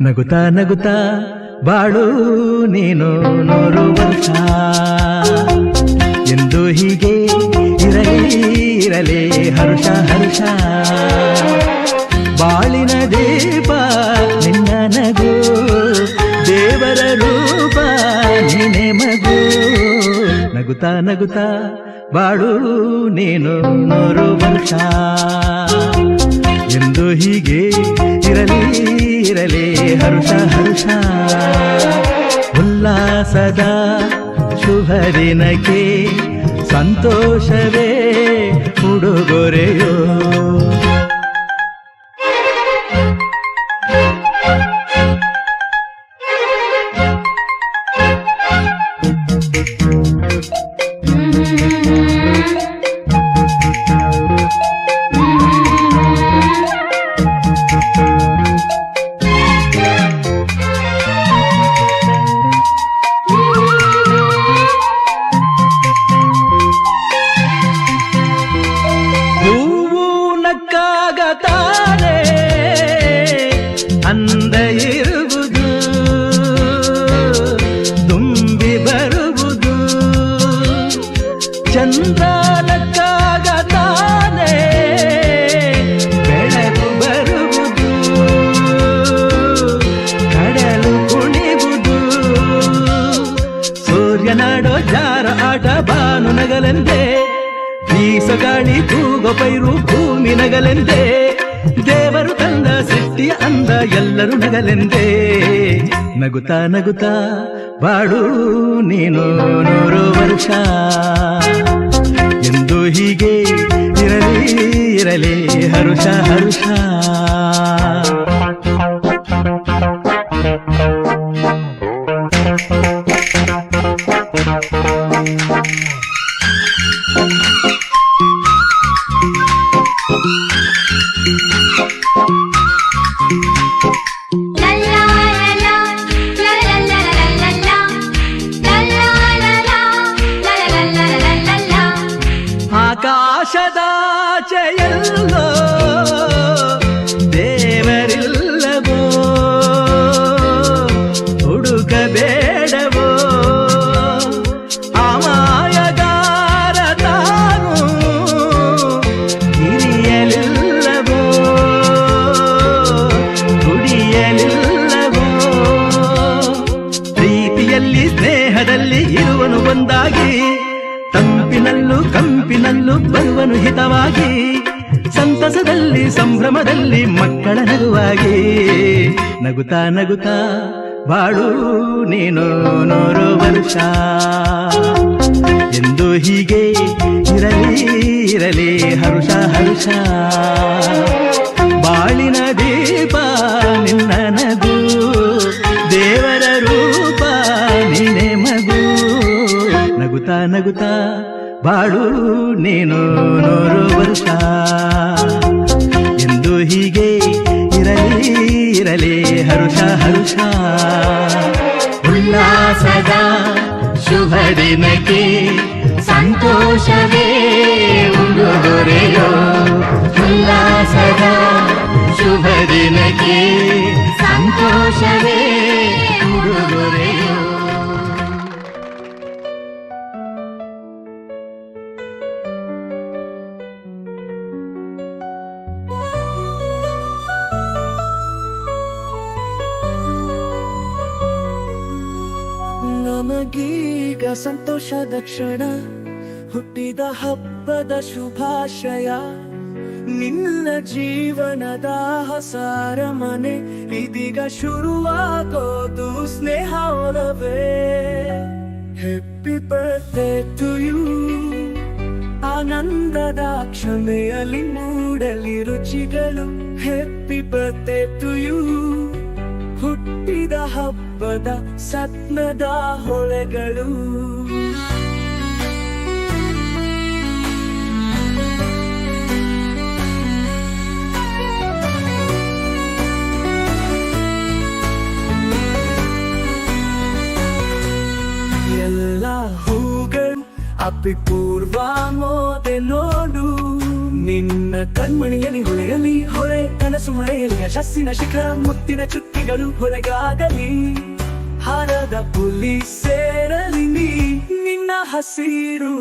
ನಗುತ್ತಾ ನಗುತ್ತಾ ಬಾಳು ನೀನು 100 ವರ್ಷ ಎಂದು ಹೀಗೆ ಇರಲಿ ಹರುಷ ಹರುಷ ಬಾಳಿನ ದೀಪ ನಿನ್ನ ನಗು ದೇವರ ರೂಪ ನೀನೆ ಮಗು ನಗುತ್ತಾ ನಗುತ್ತಾ ಬಾಳು ನೀನು 100 ವರ್ಷ ಎಂದು ಹೀಗೆ ಇರಲಿ ಹರುಷ ಹರುಷ ಉಲ್ಲಾಸದ ಶುಭ ದಿನಕ್ಕೆ ಸಂತೋಷವೇ ಉಡುಗೊರೆಯೋ ತಾನೆ ಅಂದ ಇರುವುದು ತುಂಬಿ ಬರುವುದು ಚಂದ್ರನಕ್ಕಾಗ ತಾನೆ ಬೆಳಕು ಬರುವುದು ಕಡಲು ಕುಣಿವುದು ಸೂರ್ಯನಾಡೋ ಜಾರ ಆಟ ಬಾನು ನಗಲೆಂದೇ ಬೀಸಗಾಳಿ ತೂಗೋ ಪೈರು ಭೂಮಿ ನಗಲೆಂದೇ ದೇವರು ತಂದ ಸೃಷ್ಟಿಯ ಅಂದ ಎಲ್ಲರೂ ನಗಲೆಂದೇ ನಗುತ್ತಾ ನಗುತ್ತಾ ಬಾಳು ನೀನು 100 ವರ್ಷ ಎಂದು ಹೀಗೆ ಇರಲಿ ಹರುಷ ಹರುಷ ಆಕಾಶದಾಚೆಯಲ್ಲೋ ದೇವರಿಲ್ಲವೋ ಹುಡುಕಬೇಡವೋ ಅಮಾಯಗಾರ ತಾನು ಹಿರಿಯಲಿಲ್ಲವೋ ದುಡಿಯಲಿಲ್ಲವೋ ಪ್ರೀತಿಯಲ್ಲಿ ಸ್ನೇಹದಲ್ಲಿ ಇರುವನು ಒಂದಾಗಿ ತಂಪಿನಲ್ಲೂ ಕಂಪಿನಲ್ಲೂ ಬರುವನು ಹಿತವಾಗಿ ಸಂತಸದಲ್ಲಿ ಸಂಭ್ರಮದಲ್ಲಿ ಮಕ್ಕಳ ನಗುವಾಗಿ ನಗುತ್ತಾ ನಗುತ್ತಾ ಬಾಳು ನೀನು 100 ವರ್ಷ ಎಂದು ಹೀಗೆ ಇರಲಿ ಹರುಷ ಹರುಷ ಬಾಳಿನ ದೀಪ ನಿನ್ನ ನಗು ದೇವರ ರೂಪ ನೀನೆ ಮಗು ನಗುತ್ತಾ ನಗುತ್ತಾ ಬಾಳು ನೀನು 100 ವರ್ಷ ಎಂದು ಹೀಗೆ ಇರಲಿ ಹರುಷ ಹರುಷ ಉಲ್ಲಾಸದ ಶುಭ ದಿನಕ್ಕೆ ಸಂತೋಷವೇ ಉಡುಗೊರೆಯೋ ಉಲ್ಲಾಸದ ಶುಭ ದಿನಕ್ಕೆ ಸಂತೋಷವೇ ಉಡುಗೊರೆಯೋ ನಮಗೀಗ ಸಂತೋಷದ ಕ್ಷಣ ಹುಟ್ಟಿದ ಹಬ್ಬದ ಶುಭಾಶಯ ನಿನ್ನ ಜೀವನದ ಹೊಸ ಅರಮನೆ ಇದೀಗ ಶುರುವಾಗೋದು ಸ್ನೇಹ ಒಲವೇ ಹ್ಯಾಪಿ ಬರ್ತ್ಡೇ ಟು ಯು ಆನಂದದ ಕ್ಷಮೆಯಲ್ಲಿ ಮೂಡಲಿ ರುಚಿಗಳು ಹ್ಯಾಪಿ ಬರ್ತ್ಡೇ ಟು ಯು ಹುಟ್ಟಿದ ಹಬ್ಬದ ಸತ್ನದ ಹೊಳೆಗಳು ಎಲ್ಲ ಹೂಗಳು ಅಪಿಪೂರ್ವ ಮೋದೆ ನೋಡು ನೀ ನಿನ್ನ ಕಣ್ಮಣಿಯಲ್ಲಿ ಹೊಳೆಯಲಿ ಹೊಳೆ ಕನಸು ಮರೆಯಲಿ ಯಶಸ್ಸಿನ ಶಿಖರ ಮುತ್ತಿನ ಚುಕ್ಕಿಗಳು ಹೊರಗಾಗಲಿ ಹಾರದ ಪುಲಿ ಸೇರಲಿ ನೀ ನಿನ್ನ ಹಸಿರು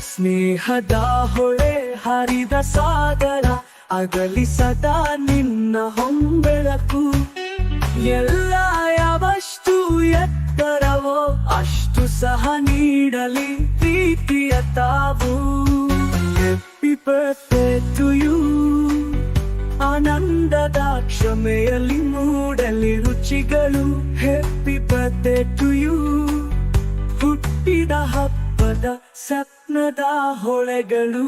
ಸ್ನೇಹದ ಹೊಳೆ ಹರಿದ ಸಾಗರ ಅಗಲಿ ಸದಾ ನಿನ್ನ ಹೊಂಬೆಳಕು ಎಲ್ಲ ಯಾವಷ್ಟು ಎತ್ತರವೋ ಅಷ್ಟು ಸಹ ನೀಡಲಿ ಪ್ರೀತಿಯ ತಾವು ಹ್ಯಾಪಿ ಬರ್ತ್ಡೇ ಟು ಯು ಆನಂದದ ಕ್ಷಮೆಯಲ್ಲಿ ಮೂಡಲಿ ರುಚಿಗಳು ಹ್ಯಾಪಿ ಬರ್ತ್ಡೇ ಟು ಯು ಹುಟ್ಟಿದ ಹಬ್ಬದ ಸ್ವಪ್ನದ ಹೊಳೆಗಳು